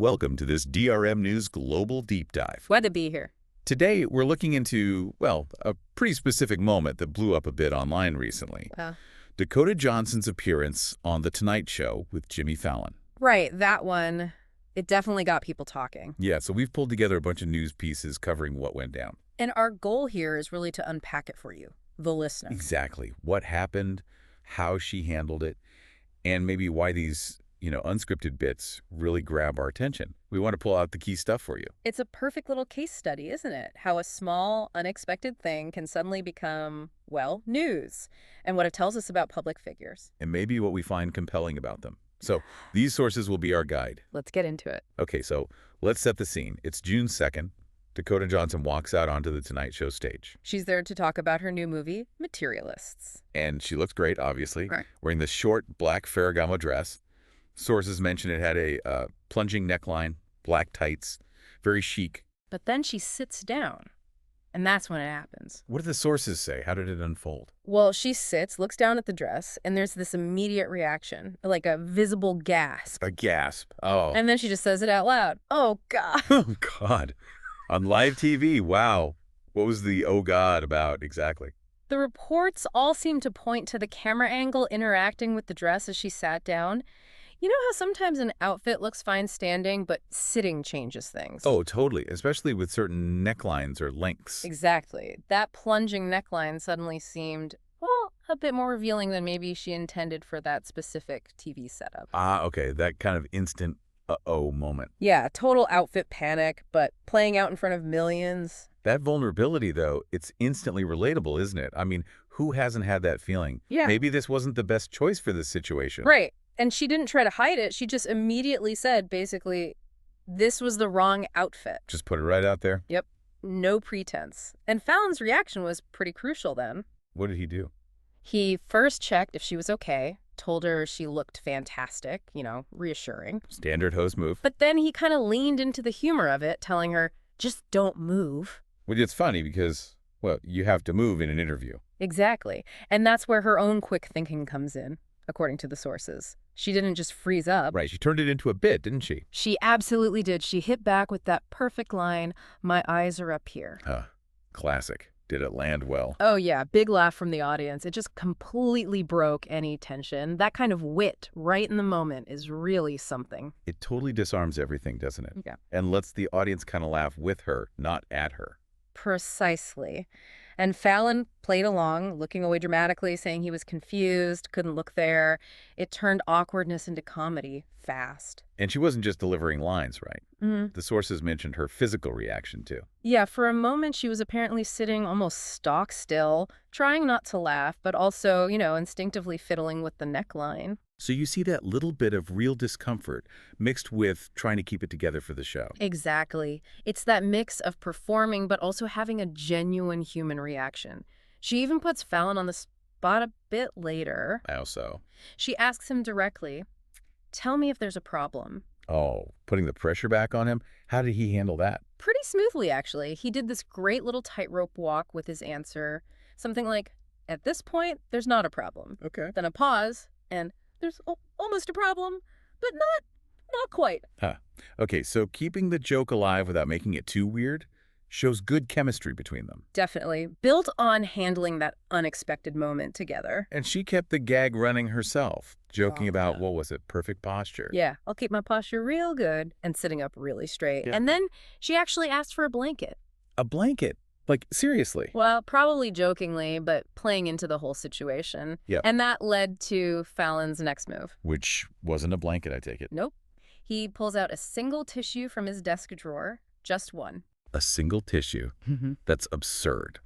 welcome to this DRM News Global Deep Dive. Glad to be here. Today, we're looking into, well, a pretty specific moment that blew up a bit online recently. Dakota Johnson's appearance on The Tonight Show with Jimmy Fallon. Right, that one, it definitely got people talking. Yeah, so we've pulled together a bunch of news pieces covering what went down. And our goal here is really to unpack it for you, the listener. Exactly. What happened, how she handled it, and maybe why these unscripted bits really grab our attention. We want to pull out the key stuff for you. It's a perfect little case study, isn't it? How a small, unexpected thing can suddenly become, well, news, and what it tells us about public figures. And maybe what we find compelling about them. So these sources will be our guide. Let's get into it. Okay, so let's set the scene. It's June 2nd. Dakota Johnson walks out onto the Tonight Show stage. She's there to talk about her new movie, Materialists. And she looks great, obviously, right, wearing the short black Ferragamo dress. Sources mention it had a plunging neckline, black tights, very chic. But then she sits down, and that's when it happens. What do the sources say? How did it unfold? Well, she sits, looks down at the dress, and there's this immediate reaction, like a visible gasp. A gasp. Oh. And then she just says it out loud. Oh, God. Oh, God. On live TV, wow. What was the oh, God about exactly? The reports all seem to point to the camera angle interacting with the dress as she sat down. You know how sometimes an outfit looks fine standing, but sitting changes things? Oh, totally. Especially with certain necklines or lengths. Exactly. That plunging neckline suddenly seemed, well, a bit more revealing than maybe she intended for that specific TV setup. Ah, okay. That kind of instant uh-oh moment. Yeah, total outfit panic, but playing out in front of millions. That vulnerability, though, it's instantly relatable, isn't it? I mean, who hasn't had that feeling? Yeah. Maybe this wasn't the best choice for this situation. Right. And she didn't try to hide it. She just immediately said, basically, this was the wrong outfit. Just put it right out there? Yep. No pretense. And Fallon's reaction was pretty crucial then. What did he do? He first checked if she was okay, told her she looked fantastic, reassuring. Standard host move. But then he kind of leaned into the humor of it, telling her, just don't move. Which it's funny because, well, you have to move in an interview. Exactly. And that's where her own quick thinking comes in, according to the sources. She didn't just freeze up. Right. She turned it into a bit, didn't she? She absolutely did. She hit back with that perfect line, my eyes are up here. Classic. Did it land well? Oh, yeah. Big laugh from the audience. It just completely broke any tension. That kind of wit right in the moment is really something. It totally disarms everything, doesn't it? Yeah. And lets the audience kind of laugh with her, not at her. Precisely. And Fallon played along, looking away dramatically, saying he was confused, couldn't look there. It turned awkwardness into comedy fast. And she wasn't just delivering lines, right? Mm-hmm. The sources mentioned her physical reaction, too. Yeah, for a moment she was apparently sitting almost stock still, trying not to laugh, but also, instinctively fiddling with the neckline. So you see that little bit of real discomfort mixed with trying to keep it together for the show. Exactly. It's that mix of performing but also having a genuine human reaction. She even puts Fallon on the spot a bit later. How so? She asks him directly, tell me if there's a problem. Oh, putting the pressure back on him? How did he handle that? Pretty smoothly, actually. He did this great little tightrope walk with his answer. Something like, at this point, there's not a problem. Okay. Then a pause, and there's almost a problem, but not quite. Okay, so keeping the joke alive without making it too weird shows good chemistry between them. Definitely. Built on handling that unexpected moment together. And she kept the gag running herself, joking about, what was it, perfect posture. Yeah, I'll keep my posture real good and sitting up really straight. Yeah. And then she actually asked for a blanket. A blanket? Like, seriously? Well, probably jokingly, but playing into the whole situation. Yeah. And that led to Fallon's next move. Which wasn't a blanket, I take it. Nope. He pulls out a single tissue from his desk drawer, just one. A single tissue? That's absurd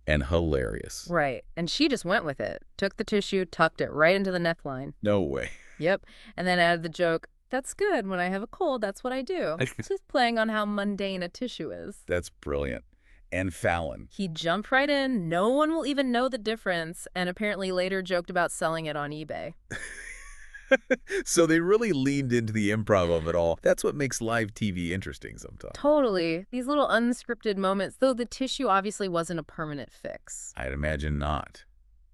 and hilarious. Right. And she just went with it. Took the tissue, tucked it right into the neckline. No way. Yep. And then added the joke, that's good. When I have a cold, that's what I do. Just playing on how mundane a tissue is. That's brilliant. And Fallon. He jumped right in. No one will even know the difference. And apparently later joked about selling it on eBay. So they really leaned into the improv of it all. That's what makes live TV interesting sometimes. Totally. These little unscripted moments, though the tissue obviously wasn't a permanent fix. I'd imagine not.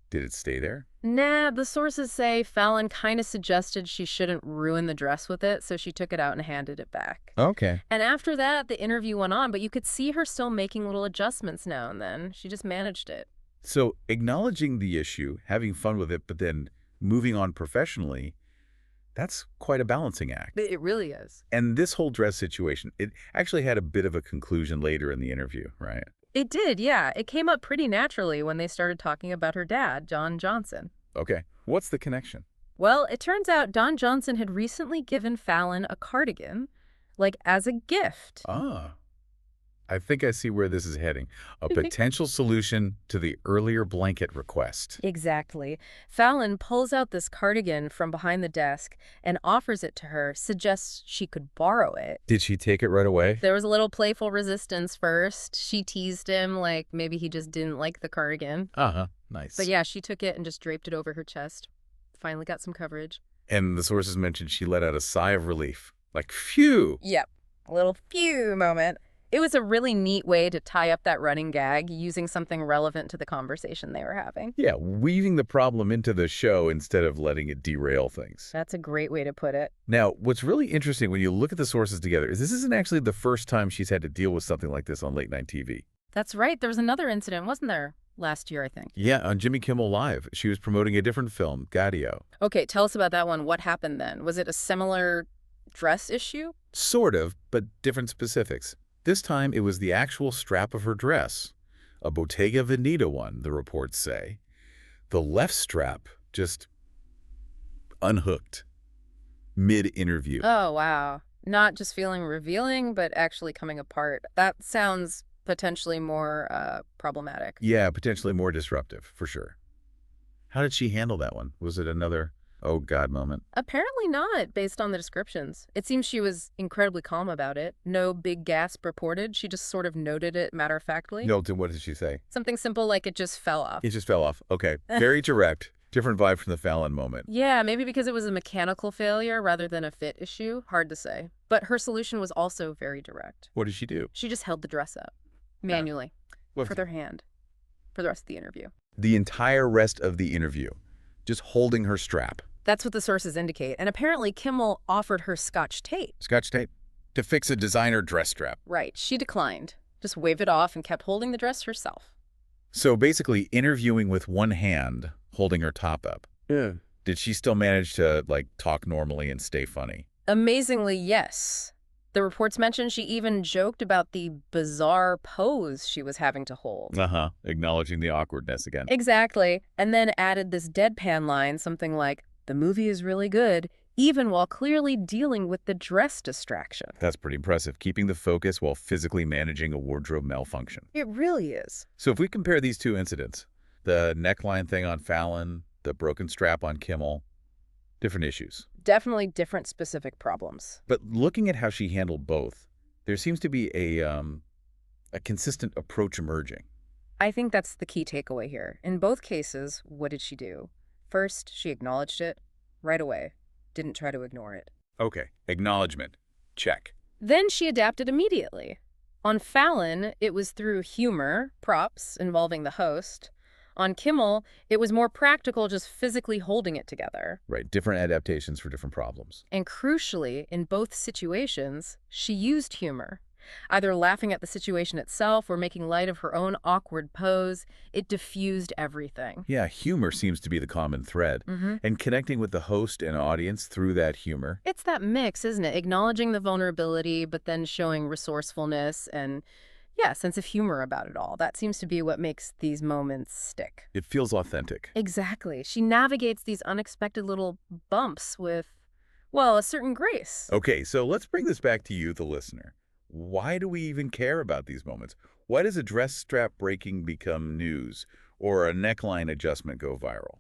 Did it stay there? Nah, the sources say Fallon kind of suggested she shouldn't ruin the dress with it, so she took it out and handed it back. Okay. And after that, the interview went on, but you could see her still making little adjustments now and then. She just managed it. So acknowledging the issue, having fun with it, but then moving on professionally, that's quite a balancing act. It really is. And this whole dress situation, it actually had a bit of a conclusion later in the interview, right? It did, yeah. It came up pretty naturally when they started talking about her dad, John Johnson. Okay. What's the connection? Well, it turns out Don Johnson had recently given Fallon a cardigan, like as a gift. Ah. I think I see where this is heading. A potential solution to the earlier blanket request. Exactly. Fallon pulls out this cardigan from behind the desk and offers it to her, suggests she could borrow it. Did she take it right away? There was a little playful resistance first. She teased him like maybe he just didn't like the cardigan. Uh-huh. Nice. But yeah, she took it and just draped it over her chest. Finally got some coverage. And the sources mentioned she let out a sigh of relief. Like, phew! Yep. A little phew moment. It was a really neat way to tie up that running gag using something relevant to the conversation they were having. Yeah, weaving the problem into the show instead of letting it derail things. That's a great way to put it. Now, what's really interesting when you look at the sources together is this isn't actually the first time she's had to deal with something like this on late-night TV. That's right. There was another incident, wasn't there? Last year, I think. Yeah, on Jimmy Kimmel Live. She was promoting a different film, Gaudio. Okay, tell us about that one. What happened then? Was it a similar dress issue? Sort of, but different specifics. This time, it was the actual strap of her dress. A Bottega Veneta one, the reports say. The left strap just unhooked mid-interview. Oh, wow. Not just feeling revealing, but actually coming apart. That sounds potentially more problematic. Yeah, potentially more disruptive, for sure. How did she handle that one? Was it another oh God moment? Apparently not, based on the descriptions. It seems she was incredibly calm about it. No big gasp reported. She just sort of noted it matter-of-factly. No, what did she say? Something simple like it just fell off. It just fell off. Okay. Very direct. Different vibe from the Fallon moment. Yeah, maybe because it was a mechanical failure rather than a fit issue. Hard to say. But her solution was also very direct. What did she do? She just held the dress up. Manually. With her hand. For the rest of the interview. The entire rest of the interview. Just holding her strap. That's what the sources indicate. And apparently Kimmel offered her Scotch tape. Scotch tape? To fix a designer dress strap. Right. She declined. Just waved it off and kept holding the dress herself. So basically interviewing with one hand, holding her top up. Yeah. Did she still manage to, like, talk normally and stay funny? Amazingly, yes. The reports mentioned she even joked about the bizarre pose she was having to hold. Uh-huh. Acknowledging the awkwardness again. Exactly. And then added this deadpan line, something like, "The movie is really good," even while clearly dealing with the dress distraction. That's pretty impressive, keeping the focus while physically managing a wardrobe malfunction. It really is. So if we compare these two incidents, the neckline thing on Fallon, the broken strap on Kimmel, different issues. Definitely different specific problems. But looking at how she handled both, there seems to be a consistent approach emerging. I think that's the key takeaway here. In both cases, what did she do? First, she acknowledged it right away. Didn't try to ignore it. Okay, acknowledgement. Check. Then she adapted immediately. On Fallon, it was through humor, props involving the host. On Kimmel, it was more practical, just physically holding it together. Right, different adaptations for different problems. And crucially, in both situations, she used humor. Either laughing at the situation itself or making light of her own awkward pose, it diffused everything. Yeah, humor seems to be the common thread. And connecting with the host and audience through that humor. It's that mix, isn't it? Acknowledging the vulnerability, but then showing resourcefulness and, yeah, sense of humor about it all. That seems to be what makes these moments stick. It feels authentic. Exactly. She navigates these unexpected little bumps with, well, a certain grace. Okay, so let's bring this back to you, the listener. Why do we even care about these moments? Why does a dress strap breaking become news or a neckline adjustment go viral?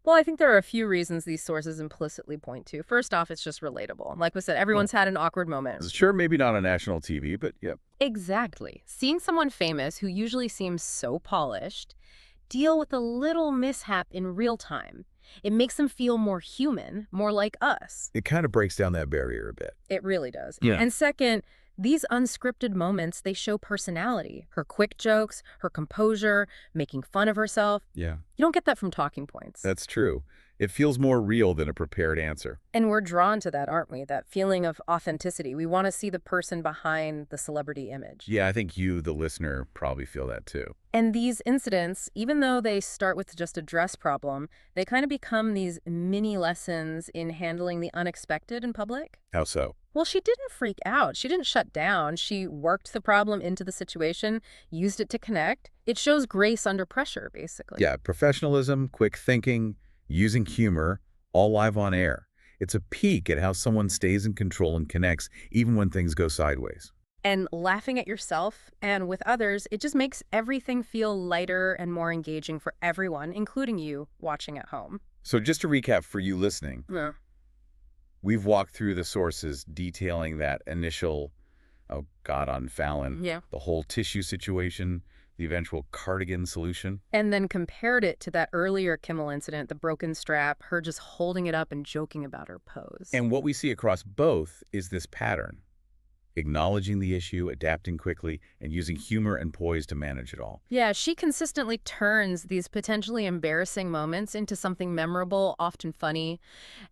Well, I think there are a few reasons these sources implicitly point to. First off, it's just relatable. Like we said, everyone's had an awkward moment. Sure, maybe not on national TV, but yeah. Exactly. Seeing someone famous who usually seems so polished deal with a little mishap in real time. It makes them feel more human, more like us. It kind of breaks down that barrier a bit. It really does. Yeah. And second, These unscripted moments, they show personality. Her quick jokes, her composure, making fun of herself. Yeah, You don't get that from talking points. that's true. It feels more real than a prepared answer. And we're drawn to that, aren't we? That feeling of authenticity. We want to see the person behind the celebrity image. Yeah, I think you, the listener, probably feel that too. And these incidents, even though they start with just a dress problem, they kind of become these mini lessons in handling the unexpected in public. How so? Well, she didn't freak out. She didn't shut down. She worked the problem into the situation, used it to connect. It shows grace under pressure, basically. Yeah, professionalism, quick thinking, using humor, all live on air. It's a peek at how someone stays in control and connects even when things go sideways. And laughing at yourself and with others, it just makes everything feel lighter and more engaging for everyone, including you watching at home. So just to recap for you listening, Yeah. we've walked through the sources detailing that initial, oh God, on Fallon, Yeah. the whole tissue situation, the eventual cardigan solution. And then compared it to that earlier Kimmel incident, the broken strap, her just holding it up and joking about her pose. And what we see across both is this pattern: acknowledging the issue, adapting quickly, and using humor and poise to manage it all. Yeah, she consistently turns these potentially embarrassing moments into something memorable, often funny,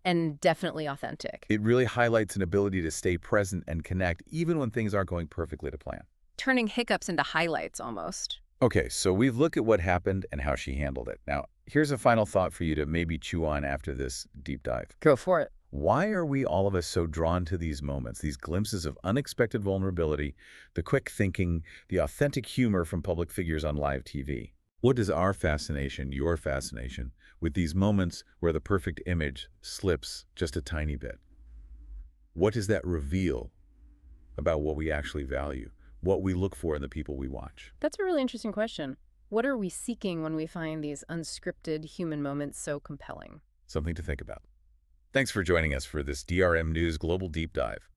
and definitely authentic. It really highlights an ability to stay present and connect even when things aren't going perfectly to plan. Turning hiccups into highlights, almost. Okay, so we've looked at what happened and how she handled it. Now, here's a final thought for you to maybe chew on after this deep dive. Go for it. Why are we, all of us, so drawn to these moments, these glimpses of unexpected vulnerability, the quick thinking, the authentic humor from public figures on live TV? What is our fascination, your fascination, with these moments where the perfect image slips just a tiny bit? What does that reveal about what we actually value, what we look for in the people we watch? That's a really interesting question. What are we seeking when we find these unscripted human moments so compelling? Something to think about. Thanks for joining us for this DRM News Global Deep Dive.